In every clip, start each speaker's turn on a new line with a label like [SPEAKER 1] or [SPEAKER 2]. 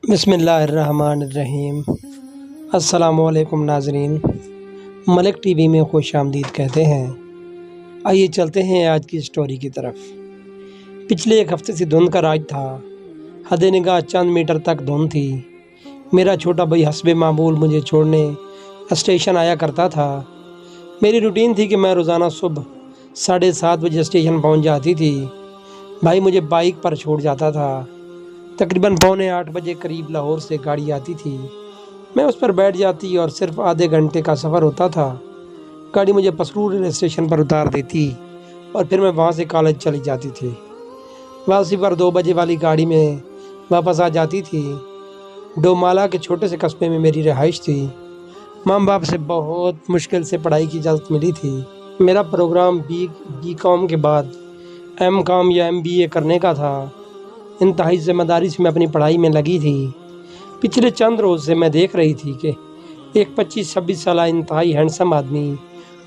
[SPEAKER 1] بسم اللہ الرحمن الرحیم۔ السلام علیکم ناظرین، ملک ٹی وی میں خوش آمدید کہتے ہیں۔ آئیے چلتے ہیں آج کی سٹوری کی طرف۔ پچھلے ایک ہفتے سے دھند کا راج تھا، حد نگاہ چند میٹر تک دھند تھی۔ میرا چھوٹا بھائی حسب معمول مجھے چھوڑنے اسٹیشن آیا کرتا تھا۔ میری روٹین تھی کہ میں روزانہ صبح 7:30 بجے اسٹیشن پہنچ جاتی تھی۔ بھائی مجھے بائک پر چھوڑ جاتا تھا۔ تقریباً 7:45 بجے قریب لاہور سے گاڑی آتی تھی، میں اس پر بیٹھ جاتی اور صرف آدھے گھنٹے کا سفر ہوتا تھا۔ گاڑی مجھے پسرور ریلوے اسٹیشن پر اتار دیتی اور پھر میں وہاں سے کالج چلی جاتی تھی۔ واپسی پر 2 بجے والی گاڑی میں واپس آ جاتی تھی۔ ڈومالا کے چھوٹے سے قصبے میں میری رہائش تھی۔ ماں باپ سے بہت مشکل سے پڑھائی کی اجازت ملی تھی۔ میرا پروگرام بی کام کے بعد ایم کام یا MBA کرنے کا تھا۔ انتہائی ذمہ داری سے میں اپنی پڑھائی میں لگی تھی۔ پچھلے چند روز سے میں دیکھ رہی تھی کہ ایک 25-26 سالہ انتہائی ہینڈسم آدمی،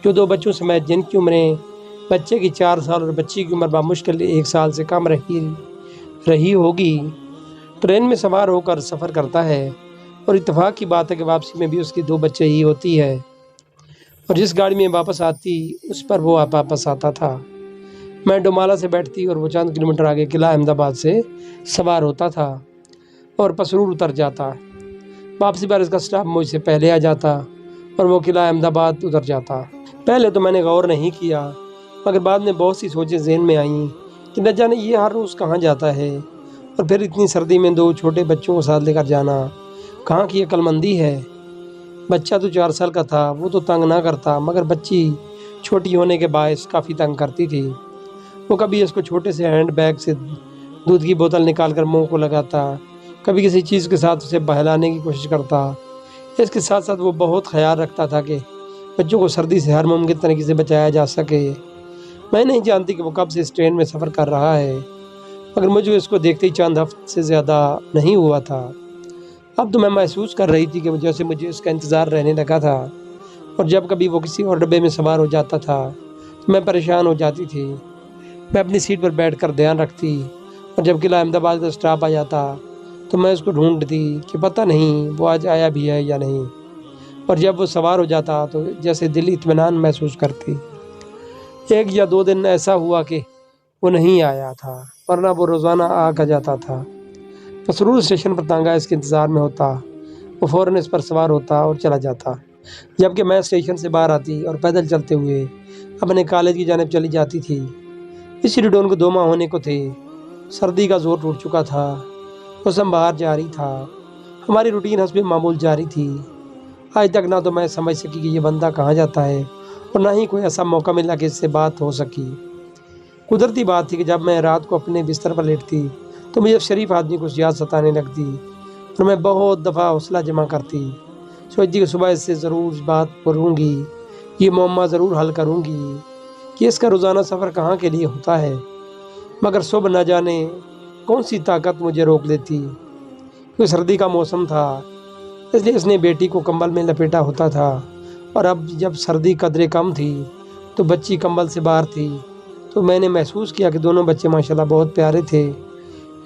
[SPEAKER 1] جو 2 بچوں سمیت جن کی عمریں بچے کی 4 سال اور بچی کی عمر بمشکل 1 سال سے کم رہی ہوگی، ٹرین میں سوار ہو کر سفر کرتا ہے، اور اتفاق کی بات ہے کہ واپسی میں بھی اس کی 2 بچے ہی ہوتی ہے، اور جس گاڑی میں واپس آتی اس پر وہ واپس آتا تھا۔ میں ڈومالا سے بیٹھتی اور وہ چند کلومیٹر آگے قلعہ احمد آباد سے سوار ہوتا تھا اور پسرور اتر جاتا۔ واپسی پر اس کا سٹاپ مجھ سے پہلے آ جاتا اور وہ قلعہ احمد آباد اتر جاتا۔ پہلے تو میں نے غور نہیں کیا، مگر بعد میں بہت سی سوچیں ذہن میں آئیں کہ نہ جانے یہ ہر روز کہاں جاتا ہے، اور پھر اتنی سردی میں 2 چھوٹے بچوں کو ساتھ لے کر جانا کہاں کی عقل مندی ہے۔ بچہ تو 4 سال کا تھا، وہ تو تنگ نہ کرتا، مگر بچی چھوٹی ہونے کے باعث کافی تنگ کرتی تھی۔ وہ کبھی اس کو چھوٹے سے ہینڈ بیگ سے دودھ کی بوتل نکال کر منہ کو لگاتا، کبھی کسی چیز کے ساتھ اسے بہلانے کی کوشش کرتا۔ اس کے ساتھ ساتھ وہ بہت خیال رکھتا تھا کہ بچوں کو سردی سے ہر ممکن طریقے سے بچایا جا سکے۔ میں نہیں جانتی کہ وہ کب سے اس ٹرین میں سفر کر رہا ہے، مگر مجھے اس کو دیکھتے ہی چند ہفتے سے زیادہ نہیں ہوا تھا۔ اب تو میں محسوس کر رہی تھی کہ جیسے مجھے اس کا انتظار رہنے لگا تھا، اور جب کبھی وہ کسی اور ڈبے میں سوار ہو جاتا تھا تو میں پریشان ہو جاتی تھی۔ میں اپنی سیٹ پر بیٹھ کر دھیان رکھتی، اور جب قلعہ احمد آباد کا سٹاپ آ جاتا تو میں اس کو ڈھونڈتی کہ پتہ نہیں وہ آج آیا بھی ہے یا نہیں، اور جب وہ سوار ہو جاتا تو جیسے دل اطمینان محسوس کرتی۔ 1 یا 2 دن ایسا ہوا کہ وہ نہیں آیا تھا، ورنہ وہ روزانہ آ جاتا تھا۔ پسرور اسٹیشن پر تانگا اس کے انتظار میں ہوتا، وہ فوراً اس پر سوار ہوتا اور چلا جاتا، جبکہ میں اسٹیشن سے باہر آتی اور پیدل چلتے ہوئے اپنے کالج کی جانب چلی جاتی تھی۔ اس ریڈون کو 2 ماہ ہونے کو تھے۔ سردی کا زور ٹوٹ چکا تھا، موسم بہار جاری تھا، ہماری روٹین حسب معمول جاری تھی۔ آج تک نہ تو میں سمجھ سکی کہ یہ بندہ کہاں جاتا ہے، اور نہ ہی کوئی ایسا موقع ملا کہ اس سے بات ہو سکی۔ قدرتی بات تھی کہ جب میں رات کو اپنے بستر پر لیٹتی تو مجھے شریف آدمی کو یاد ستانے لگتی، اور میں بہت دفعہ حوصلہ جمع کرتی، سوچتی کہ صبح اس سے ضرور بات کروں گی، یہ معمہ ضرور حل کروں گی کہ اس کا روزانہ سفر کہاں کے لیے ہوتا ہے۔ مگر صبح نہ جانے کون سی طاقت مجھے روک لیتی، کیونکہ سردی کا موسم تھا، اس لیے اس نے بیٹی کو کمبل میں لپیٹا ہوتا تھا، اور اب جب سردی قدرے کم تھی تو بچی کمبل سے باہر تھی، تو میں نے محسوس کیا کہ دونوں بچے ماشاءاللہ بہت پیارے تھے۔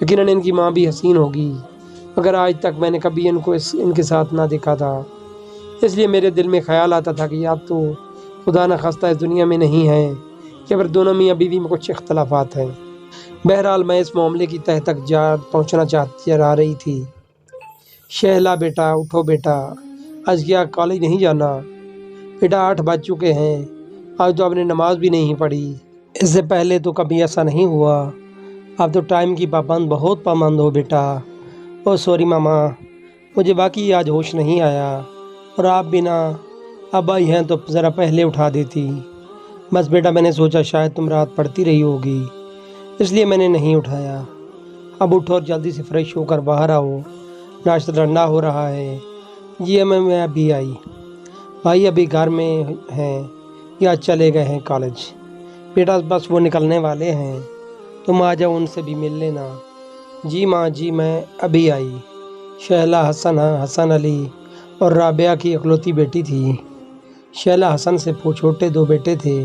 [SPEAKER 1] یقیناً ان کی ماں بھی حسین ہوگی، مگر آج تک میں نے کبھی ان کو ان کے ساتھ نہ دیکھا تھا، اس لیے میرے دل میں خیال آتا تھا کہ اب تو خدا نخواستہ اس دنیا میں نہیں ہے، کہ پھر دونوں میاں بیوی میں کچھ اختلافات ہیں۔ بہرحال میں اس معاملے کی تہہ تک پہنچنا چاہتی رہ رہی تھی۔ شہلا بیٹا اٹھو بیٹا، آج کیا کالج نہیں جانا؟ بیٹا 8 بج چکے ہیں، آج تو آپ نے نماز بھی نہیں پڑھی، اس سے پہلے تو کبھی ایسا نہیں ہوا، آپ تو ٹائم کی بہت پابند ہو بیٹا۔ او سوری ماما، مجھے واقعی آج ہوش نہیں آیا، اور آپ بھی نہ، اب آئی ہیں تو ذرا پہلے اٹھا دیتی۔ بس بیٹا میں نے سوچا شاید تم رات پڑھتی رہی ہوگی، اس لیے میں نے نہیں اٹھایا۔ اب اٹھو اور جلدی سے فریش ہو کر باہر آؤ، ناشتہ ٹھنڈا ہو رہا ہے۔ جی میں ابھی آئی، بھائی ابھی گھر میں ہیں یا چلے گئے ہیں کالج؟ بیٹا بس وہ نکلنے والے ہیں، تم آ جاؤ ان سے بھی مل لینا۔ جی ماں جی میں ابھی آئی۔ شہلا حسن علی اور رابعہ کی اکلوتی بیٹی تھی۔ شہلا حسن سے چھوٹے 2 بیٹے تھے،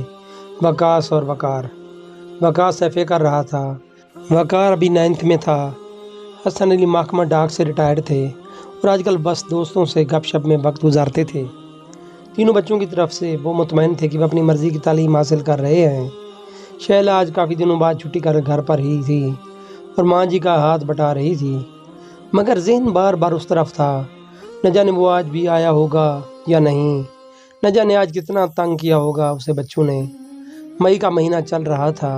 [SPEAKER 1] وقاص اور وقار۔ وقاص FA کر رہا تھا، وقار ابھی 9th میں تھا۔ حسن علی محکمہ ڈاک سے ریٹائرڈ تھے اور آج کل بس دوستوں سے گپ شپ میں وقت گزارتے تھے۔ تینوں بچوں کی طرف سے وہ مطمئن تھے کہ وہ اپنی مرضی کی تعلیم حاصل کر رہے ہیں۔ شہلا آج کافی دنوں بعد چھٹی کر گھر پر ہی تھی اور ماں جی کا ہاتھ بٹا رہی تھی، مگر ذہن بار بار اس طرف تھا۔ نہ جانے وہ آج بھی آیا ہوگا یا نہیں، نہ جانے آج کتنا تنگ کیا ہوگا اسے بچوں نے۔ مئی کا مہینہ چل رہا تھا،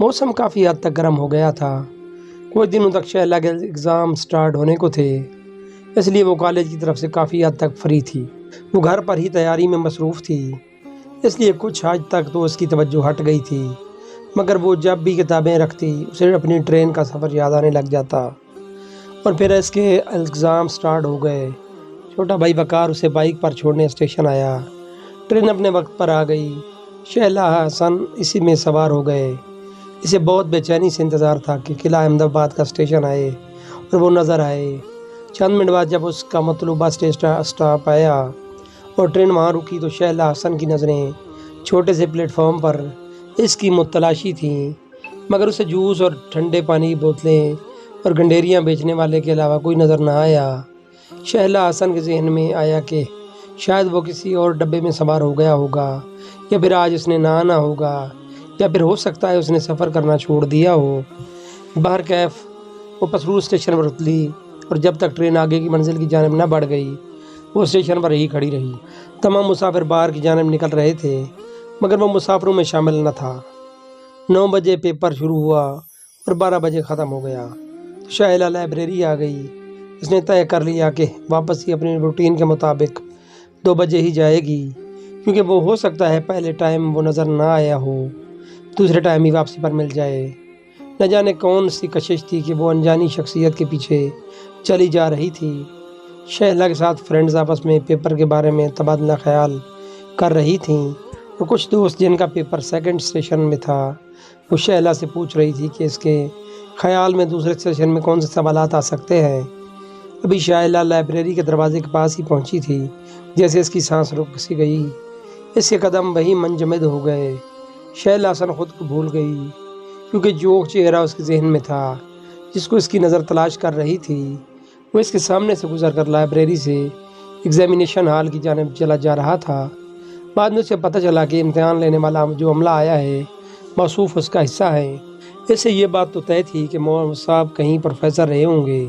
[SPEAKER 1] موسم کافی حد تک گرم ہو گیا تھا۔ کچھ دنوں تک شہلا کے اگزام سٹارٹ ہونے کو تھے، اس لیے وہ کالج کی طرف سے کافی حد تک فری تھی۔ وہ گھر پر ہی تیاری میں مصروف تھی، اس لیے کچھ حد تک تو اس کی توجہ ہٹ گئی تھی، مگر وہ جب بھی کتابیں رکھتی اسے اپنی ٹرین کا سفر یاد آنے لگ جاتا۔ اور پھر اس کے ایگزام سٹارٹ ہو گئے۔ چھوٹا بھائی وقار اسے بائک پر چھوڑنے اسٹیشن آیا۔ ٹرین اپنے وقت پر آ گئی۔ شہلا حسن اسی میں سوار ہو گئے۔ اسے بہت بے چینی سے انتظار تھا کہ قلعہ احمد آباد کا اسٹیشن آئے اور وہ نظر آئے۔ چند منٹ بعد جب اس کا مطلوبہ اسٹاپ آیا اور ٹرین وہاں رکی تو شہلا حسن کی نظریں چھوٹے سے پلیٹ فارم پر اس کی متلاشی تھیں، مگر اسے جوس اور ٹھنڈے پانی کی بوتلیں اور گنڈیریاں بیچنے والے کے علاوہ کوئی نظر نہ آیا۔ شہلا حسن کے ذہن میں آیا کہ شاید وہ کسی اور ڈبے میں سوار ہو گیا ہوگا، یا پھر آج اس نے نہ آنا ہوگا، یا پھر ہو سکتا ہے اس نے سفر کرنا چھوڑ دیا ہو۔ بہرکیف وہ پسرور اسٹیشن پر اتری اور جب تک ٹرین آگے کی منزل کی جانب نہ بڑھ گئی وہ اسٹیشن پر ہی کھڑی رہی۔ تمام مسافر باہر کی جانب نکل رہے تھے، مگر وہ مسافروں میں شامل نہ تھا۔ 9 بجے پیپر شروع ہوا اور 12 بجے ختم ہو گیا۔ شہلا لائبریری آ گئی۔ اس نے طے کر لیا کہ واپس ہی اپنی روٹین کے مطابق 2 بجے ہی جائے گی، کیونکہ وہ ہو سکتا ہے پہلے ٹائم وہ نظر نہ آیا ہو، دوسرے ٹائم ہی واپسی پر مل جائے۔ نہ جانے کون سی کشش تھی کہ وہ انجانی شخصیت کے پیچھے چلی جا رہی تھی۔ شہلا کے ساتھ فرینڈز آپس میں پیپر کے بارے میں تبادلہ خیال کر رہی تھیں اور کچھ دوست جن کا پیپر سیکنڈ سیشن میں تھا وہ شہلا سے پوچھ رہی تھی کہ اس کے خیال میں دوسرے سیشن میں کون سے سوالات آ سکتے ہیں۔ ابھی شہلا لائبریری کے دروازے کے پاس ہی پہنچی تھی، جیسے اس کی سانس رک سی گئی، اس کے قدم وہی منجمد ہو گئے۔ شہلا حسن خود کو بھول گئی، کیونکہ جو چہرہ اس کے ذہن میں تھا، جس کو اس کی نظر تلاش کر رہی تھی، وہ اس کے سامنے سے گزر کر لائبریری سے ایگزامینیشن ہال کی جانب چلا جا رہا تھا۔ بعد میں اسے پتہ چلا کہ امتحان لینے والا جو عملہ آیا ہے موصوف اس کا حصہ ہے۔ اس سے یہ بات تو طے تھی کہ مولانا صاحب کہیں پروفیسر رہے ہوں گے۔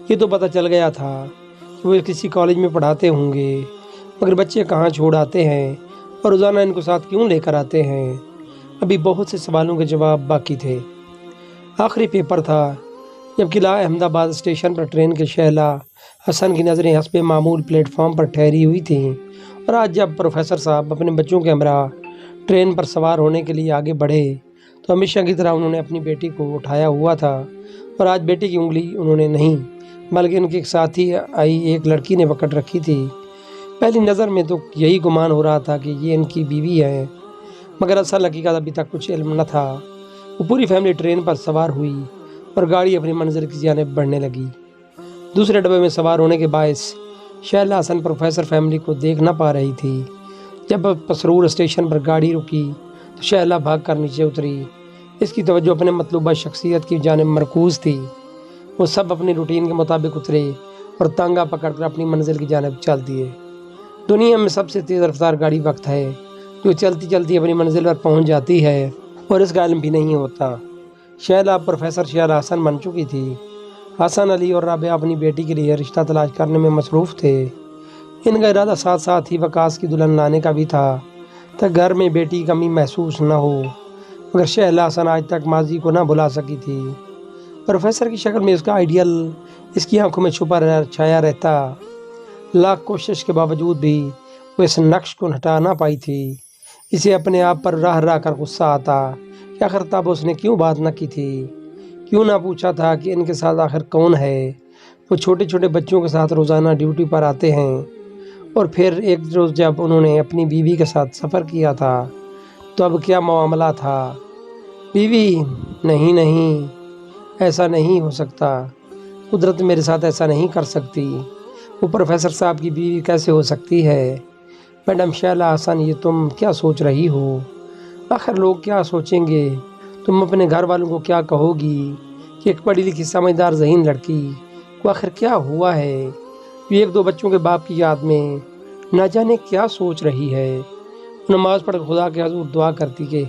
[SPEAKER 1] یہ تو پتہ چل گیا تھا کہ وہ کسی کالج میں پڑھاتے ہوں گے، مگر بچے کہاں چھوڑ آتے ہیں اور روزانہ ان کو ساتھ کیوں لے کر آتے ہیں؟ ابھی بہت سے سوالوں کے جواب باقی تھے۔ آخری پیپر تھا جب قلعہ احمد آباد اسٹیشن پر ٹرین کے شہلا حسن کی نظریں حسب معمول پلیٹ فارم پر ٹھہری ہوئی تھیں، اور آج جب پروفیسر صاحب اپنے بچوں کے ہمراہ ٹرین پر سوار ہونے کے لیے آگے بڑھے تو ہمیشہ کی طرح انہوں نے اپنی بیٹی کو اٹھایا ہوا تھا، اور آج بیٹی کی انگلی انہوں نے نہیں بلکہ ان کے ساتھی آئی ایک لڑکی نے پکڑ رکھی تھی۔ پہلی نظر میں تو یہی گمان ہو رہا تھا کہ یہ ان کی بیوی ہے، مگر اصل حقیقت ابھی تک کچھ علم نہ تھا۔ وہ پوری فیملی ٹرین پر سوار ہوئی اور گاڑی اپنی منزل کی جانب بڑھنے لگی۔ دوسرے ڈبے میں سوار ہونے کے باعث شہلا حسن پروفیسر فیملی کو دیکھ نہ پا رہی تھی۔ جب پسرور اسٹیشن پر گاڑی رکی تو شہلا بھاگ کر نیچے اتری۔ اس کی توجہ اپنے مطلوبہ شخصیت کی جانب مرکوز تھی۔ وہ سب اپنی روٹین کے مطابق اترے اور تانگا پکڑ کر اپنی منزل کی جانب چل دیے۔ دنیا میں سب سے تیز رفتار گاڑی وقت ہے، جو چلتی چلتی اپنی منزل پر پہنچ جاتی ہے اور اس کا علم بھی نہیں ہوتا۔ شہلا پروفیسر شہلا حسن بن چکی تھی۔ حسن علی اور رابعہ اپنی بیٹی کے لیے رشتہ تلاش کرنے میں مصروف تھے۔ ان کا ارادہ ساتھ ساتھ ہی وکاس کی دلہن لانے کا بھی تھا تاکہ گھر میں بیٹی کی کمی محسوس نہ ہو، مگر شہلا حسن آج تک ماضی کو نہ بھلا سکی تھی۔ پروفیسر کی شکل میں اس کا آئیڈیل اس کی آنکھوں میں چھایا رہتا، لاکھ کوشش کے باوجود بھی وہ اس نقش کو ہٹا نہ پائی تھی۔ اسے اپنے آپ پر راہ راہ کر غصہ آتا کہ آخر تب اس نے کیوں بات نہ کی تھی، کیوں نہ پوچھا تھا کہ ان کے ساتھ آخر کون ہے۔ وہ چھوٹے چھوٹے بچوں کے ساتھ روزانہ ڈیوٹی پر آتے ہیں، اور پھر ایک روز جب انہوں نے اپنی بیوی کے ساتھ سفر کیا تھا تو اب کیا معاملہ تھا؟ بیوی نہیں نہیں، ایسا نہیں ہو سکتا، قدرت میرے ساتھ ایسا نہیں کر سکتی، وہ پروفیسر صاحب کی بیوی کیسے ہو سکتی ہے؟ میڈم شہلا حسن، یہ تم کیا سوچ رہی ہو؟ آخر لوگ کیا سوچیں گے؟ تم اپنے گھر والوں کو کیا کہو گی کہ ایک پڑھی لکھی سمجھدار ذہین لڑکی کو آخر کیا ہوا ہے، یہ ایک دو بچوں کے باپ کی یاد میں نہ جانے کیا سوچ رہی ہے۔ نماز پڑھ خدا کے حضور دعا کرتی کہ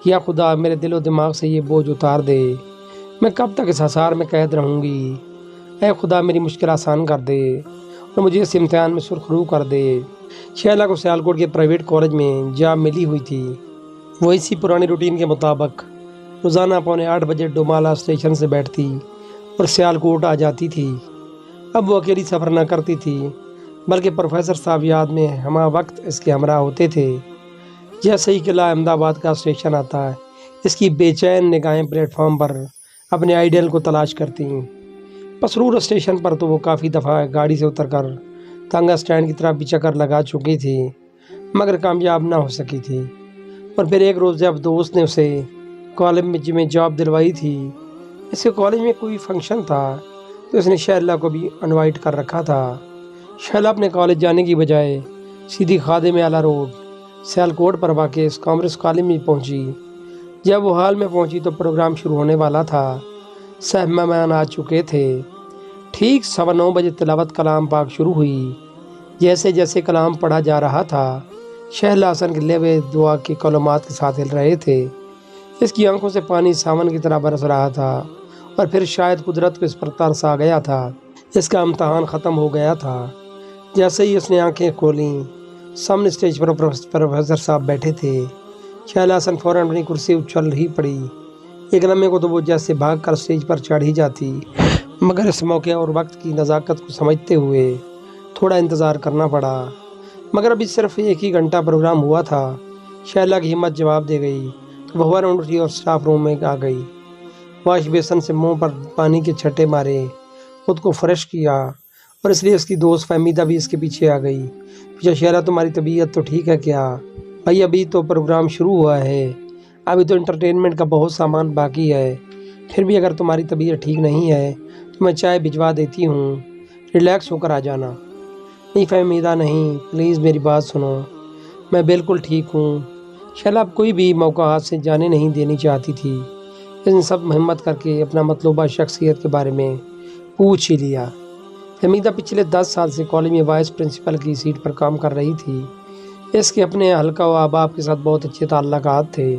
[SPEAKER 1] یا خدا میرے دل و دماغ سے یہ بوجھ اتار دے، میں کب تک اس حصار میں قید رہوں گی، اے خدا میری مشکل آسان کر دے اور مجھے اس امتحان میں سرخرو کر دے۔ شہلا کو سیالکوٹ کے پرائیویٹ کالج میں جاب ملی ہوئی تھی۔ وہ اسی پرانی روٹین کے مطابق روزانہ 7:45 ڈومالا اسٹیشن سے بیٹھتی اور سیالکوٹ آ جاتی تھی۔ اب وہ اکیلی سفر نہ کرتی تھی بلکہ پروفیسر صاحب یاد میں ہمہ وقت اس کے ہمراہ ہوتے تھے۔ جیسے ہی قلعہ احمد آباد کا اسٹیشن آتا ہے، اس کی بے چین نگاہیں پلیٹ فارم پر اپنے آئیڈیل کو تلاش کرتی ہیں۔ پسرور اسٹیشن پر تو وہ کافی دفعہ گاڑی سے اتر کر تانگا اسٹینڈ کی طرف بھی چکر لگا چکی تھی، مگر کامیاب نہ ہو سکی تھی۔ اور پھر ایک روز جب دوست نے اسے کالج میں جاب دلوائی تھی، اس کے کالج میں کوئی فنکشن تھا تو اس نے شہلا کو بھی انوائٹ کر رکھا تھا۔ شہلا اپنے کالج جانے کی بجائے سیدھی خادم اعلیٰ روڈ سیالکوٹ پر واقع اس کامرس کالج میں پہنچی۔ جب وہ ہال میں پہنچی تو پروگرام شروع ہونے والا تھا۔ سب مہمان آ چکے تھے۔ ٹھیک 9:15 بجے تلاوت کلام پاک شروع ہوئی۔ جیسے جیسے کلام پڑھا جا رہا تھا، شہلا حسن کے لبے دعا کے کلمات کے ساتھ ہل رہے تھے۔ اس کی آنکھوں سے پانی ساون کی طرح برس رہا تھا، اور پھر شاید قدرت کو اس پر ترس آ گیا تھا۔ اس کا امتحان ختم ہو گیا تھا۔ جیسے ہی اس نے آنکھیں کھولیں، سامنے اسٹیج پر پروفیسر صاحب بیٹھے تھے۔ شہلا حسن فوراً اپنی کرسی اچھل ہی پڑی۔ ایک لمحے کو تو وہ جیسے بھاگ کر اسٹیج پر چڑھ ہی جاتی، مگر اس موقع اور وقت کی نزاکت کو سمجھتے ہوئے تھوڑا انتظار کرنا پڑا۔ مگر ابھی صرف 1 گھنٹہ پروگرام ہوا تھا۔ شہلا کی ہمت جواب دے گئی تو وہ فوراً اٹھی اور اسٹاف روم میں آ گئی۔ واش بیسن سے منہ پر پانی کے چھٹے مارے، خود کو فریش کیا، اور اس لیے اس کی دوست فہمیدہ بھی اس کے پیچھے آ گئی۔ پوچھا شہلا تمہاری طبیعت تو ٹھیک ہے کیا؟ بھائی ابھی تو پروگرام شروع ہوا ہے، ابھی تو انٹرٹینمنٹ کا بہت سامان باقی ہے، پھر بھی اگر تمہاری طبیعت ٹھیک نہیں ہے تو میں چائے بھجوا دیتی ہوں، ریلیکس ہو کر آ جانا۔ نہیں فہمیدہ نہیں، پلیز میری بات سنو، میں بالکل ٹھیک ہوں۔ شہلا اب کوئی بھی موقع ہاتھ سے جانے نہیں دینی چاہتی تھی۔ اس نے سب ہمت کر کے اپنا مطلوبہ شخصیت کے بارے میں پوچھ ہی لیا۔ فہمیدہ پچھلے 10 سال سے کالج میں وائس پرنسپل کی سیٹ پر کام کر رہی تھی۔ اس کے اپنے حلقہ و احباب کے ساتھ بہت اچھے تعلقات تھے۔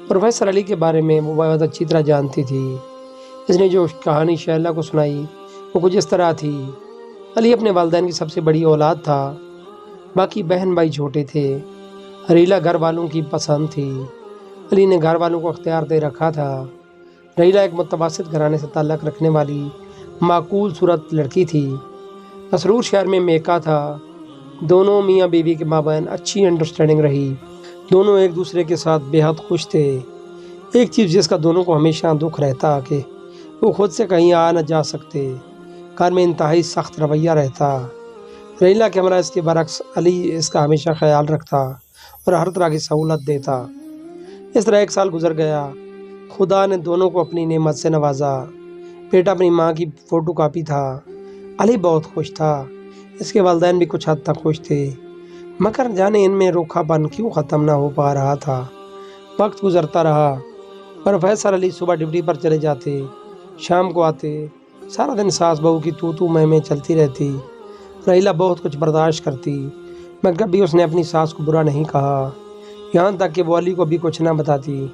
[SPEAKER 1] پروفیسر علی کے بارے میں وہ بہت اچھی طرح جانتی تھی۔ اس نے جو کہانی شہلا کو سنائی وہ کچھ اس طرح تھی۔ علی اپنے والدین کی سب سے بڑی اولاد تھا، باقی بہن بھائی چھوٹے تھے۔ ریلا گھر والوں کی پسند تھی، علی نے گھر والوں کو اختیار دے رکھا تھا۔ ریلا ایک متوسط گھرانے سے تعلق رکھنے والی معقول صورت لڑکی تھی۔ مسرور شہر میں میکا تھا۔ دونوں میاں بیوی کے مابین اچھی انڈرسٹینڈنگ رہی۔ دونوں ایک دوسرے کے ساتھ بے حد خوش تھے۔ ایک چیز جس کا دونوں کو ہمیشہ دکھ رہتا کہ وہ خود سے کہیں آ نہ جا سکتے، گھر میں انتہائی سخت رویہ رہتا۔ ریلا کے ہمراہ اس کے برعکس علی اس کا ہمیشہ خیال رکھتا اور ہر طرح کی سہولت دیتا۔ اس طرح 1 سال گزر گیا۔ خدا نے دونوں کو اپنی نعمت سے نوازا۔ بیٹا اپنی ماں کی فوٹو کاپی تھا۔ علی بہت خوش تھا، اس کے والدین بھی کچھ حد تک خوش تھے، مگر جانے ان میں روکھا پن کیوں ختم نہ ہو پا رہا تھا۔ وقت گزرتا رہا۔ پروفیسر علی صبح ڈیوٹی پر چلے جاتے، شام کو آتے، سارا دن ساس بہو کی تو میں چلتی رہتی۔ ریلا بہت کچھ برداشت کرتی، مگر کبھی اس نے اپنی ساس کو برا نہیں کہا، یہاں تک کہ وہ علی کو بھی کچھ نہ بتاتی۔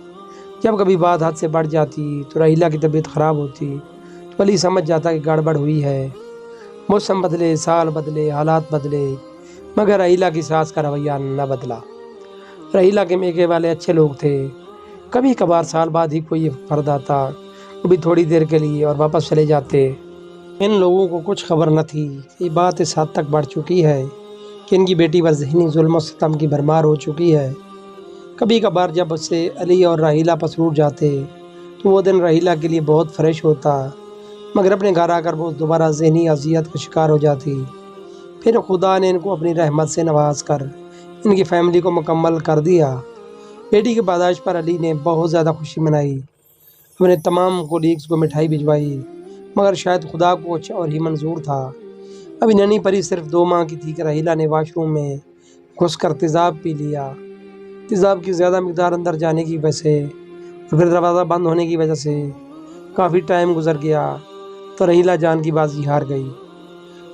[SPEAKER 1] جب کبھی بات حد سے بڑھ جاتی تو ریلا کی طبیعت خراب ہوتی تو علی سمجھ جاتا کہ گڑبڑ ہوئی ہے۔ موسم بدلے، سال بدلے، حالات بدلے، مگر ریلا کی ساس کا رویہ نہ بدلا۔ ریلا کے میکے والے اچھے لوگ تھے۔ کبھی کبھار سال بعد ہی کوئی فرد آتا، وہ بھی تھوڑی دیر کے لیے، اور واپس چلے جاتے۔ ان لوگوں کو کچھ خبر نہ تھی کہ یہ بات اس حد تک بڑھ چکی ہے کہ ان کی بیٹی پر ذہنی ظلم و ستم کی بھرمار ہو چکی ہے۔ کبھی کبھار جب اس سے علی اور راحیلہ پسرور جاتے تو وہ دن راحیلہ کے لیے بہت فریش ہوتا، مگر اپنے گھر آ کر وہ دوبارہ ذہنی اذیت کا شکار ہو جاتی۔ پھر خدا نے ان کو اپنی رحمت سے نواز کر ان کی فیملی کو مکمل کر دیا۔ بیٹی کی پیدائش پر علی نے بہت زیادہ خوشی منائی، اپنے تمام کولیگز کو مٹھائی بھجوائی، مگر شاید خدا کو کچھ اور ہی منظور تھا۔ ابھی ننھی پری صرف 2 ماہ کی تھی کہ راحیلہ نے واش روم میں گھس کر تیزاب پی لیا۔ تیزاب کی زیادہ مقدار اندر جانے کی وجہ سے اور پھر دروازہ بند ہونے کی وجہ سے کافی ٹائم گزر گیا تو رحیلہ جان کی بازی ہار گئی۔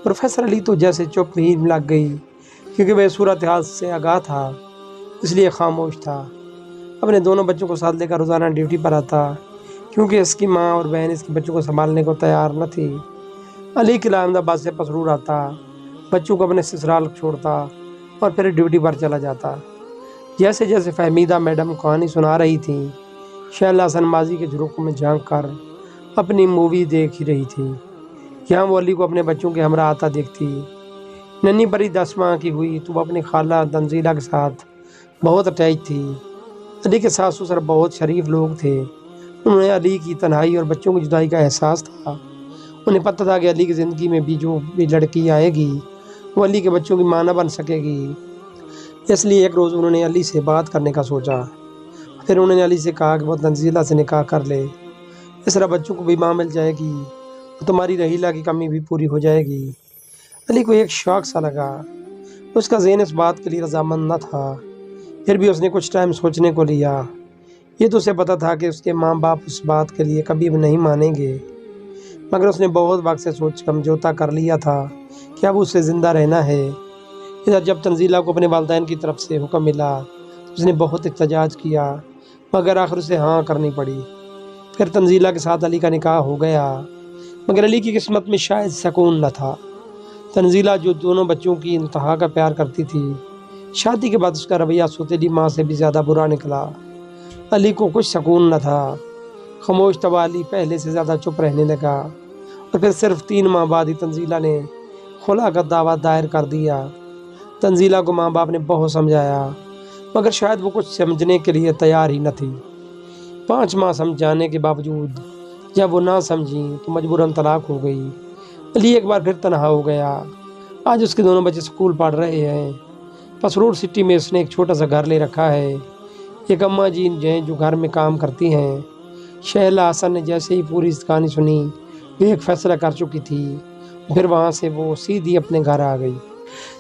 [SPEAKER 1] پروفیسر علی تو جیسے چپ ہی لگ گئی، کیونکہ وہ صورتحال سے آگاہ تھا، اس لیے خاموش تھا۔ اپنے دونوں بچوں کو ساتھ لے کر روزانہ ڈیوٹی پر آتا، کیونکہ اس کی ماں اور بہن اس کے بچوں کو سنبھالنے کو تیار نہ تھی۔ علی قلعہ احمد آباد سے پسرور آتا، بچوں کو اپنے سسرال چھوڑتا اور پھر ڈیوٹی پر چلا جاتا۔ جیسے جیسے فہمیدہ میڈم کہانی سنا رہی تھیں، شہلا حسن ماضی کے جھروکوں میں جھانک کر اپنی مووی دیکھ ہی رہی تھی۔ یہاں وہ علی کو اپنے بچوں کے ہمراہ آتا دیکھتی۔ ننھی پری 10 ماہ کی ہوئی تو وہ اپنی خالہ تنزیلہ کے ساتھ بہت اٹیچ تھی۔ علی کے ساس سسر بہت شریف لوگ تھے، انہیں علی کی تنہائی اور بچوں کی جدائی کا احساس تھا۔ انہیں پتہ تھا کہ علی کی زندگی میں بھی جو بھی لڑکی آئے گی وہ علی کے بچوں کی ماں نہ بن سکے گی۔ اس لیے ایک روز انہوں نے علی سے بات کرنے کا سوچا۔ پھر انہوں نے علی سے کہا کہ وہ تنزیلہ سے نکاح کر لے، اس طرح بچوں کو بھی ماں مل جائے گی اور تمہاری رحیلہ کی کمی بھی پوری ہو جائے گی۔ علی کو ایک شوق سا لگا، اس کا ذہن اس بات کے لیے رضامند نہ تھا، پھر بھی اس نے کچھ ٹائم سوچنے کو لیا۔ یہ تو اسے پتہ تھا کہ اس کے ماں باپ اس بات کے لیے کبھی بھی نہیں مانیں گے، مگر اس نے بہت وقت سے سوچ سمجھوتا کر لیا تھا کہ اب اسے زندہ رہنا ہے۔ ادھر جب تنزیلہ کو اپنے والدین کی طرف سے حکم ملا تو اس نے بہت احتجاج کیا، مگر آخر اسے ہاں کرنی پڑی۔ پھر تنزیلہ کے ساتھ علی کا نکاح ہو گیا، مگر علی کی قسمت میں شاید سکون نہ تھا۔ تنزیلہ جو دونوں بچوں کی انتہا کا پیار کرتی تھی، شادی کے بعد اس کا رویہ سوتیلی ماں سے بھی زیادہ برا نکلا۔ علی کو کچھ سکون نہ تھا۔ خاموش طبع علی پہلے سے زیادہ چپ رہنے لگا، اور پھر صرف 3 ماہ بعد ہی تنزیلہ نے خلا کا دعویٰ دائر کر دیا۔ تنزیلہ کو ماں باپ نے بہت سمجھایا، مگر شاید وہ کچھ سمجھنے کے لیے تیار ہی نہ تھی۔ 5 ماہ سمجھانے کے باوجود جب وہ نہ سمجھی تو مجبوراً طلاق ہو گئی۔ علی ایک بار پھر تنہا ہو گیا۔ آج اس کے دونوں بچے اسکول پڑھ رہے ہیں۔ پسرور سٹی میں اس نے ایک چھوٹا سا گھر لے رکھا ہے۔ ایک اماں جی ہیں جو گھر میں کام کرتی ہیں۔ شہلا حسن نے جیسے ہی پوری کہانی سنی وہ ایک فیصلہ کر چکی تھی، پھر وہاں سے وہ سیدھی اپنے گھر آ گئی۔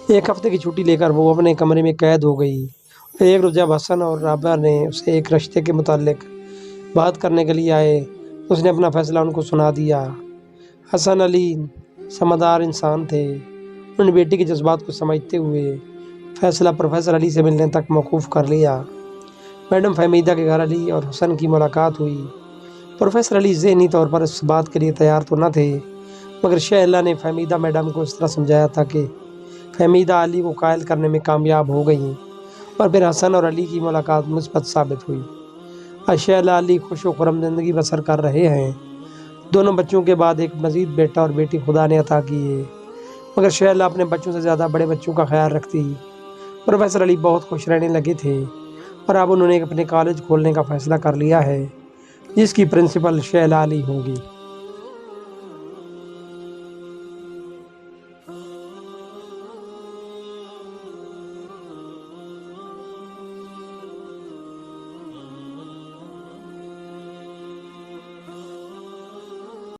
[SPEAKER 1] 1 ہفتے کی چھٹی لے کر وہ اپنے کمرے میں قید ہو گئی۔ پھر ایک روز جب حسن اور رابعہ نے اسے ایک رشتے کے متعلق بات کرنے کے لیے آئے تو اس نے اپنا فیصلہ ان کو سنا دیا۔ حسن علی سمجھدار انسان تھے، انہوں نے بیٹی کے جذبات کو سمجھتے ہوئے فیصلہ پروفیسر علی سے ملنے تک موقوف کر لیا۔ میڈم فہمیدہ کے گھر علی اور حسن کی ملاقات ہوئی۔ پروفیسر علی ذہنی طور پر اس بات کے لیے تیار تو نہ تھے، مگر شہلا نے فہمیدہ میڈم کو اس طرح سمجھایا تھا کہ فہمیدہ علی کو قائل کرنے میں کامیاب ہو گئیں، اور پھر حسن اور علی کی ملاقات مثبت ثابت ہوئی۔ آج شہلا علی خوش و خرم زندگی بسر کر رہے ہیں۔ دونوں بچوں کے بعد ایک مزید بیٹا اور بیٹی خدا نے عطا کیے، مگر شہلا اپنے بچوں سے زیادہ بڑے بچوں کا خیال رکھتی۔ پروفیسر علی بہت خوش رہنے لگے تھے، اور اب انہوں نے اپنے کالج کھولنے کا فیصلہ کر لیا ہے، جس کی پرنسپل شہلا علی ہوں گی۔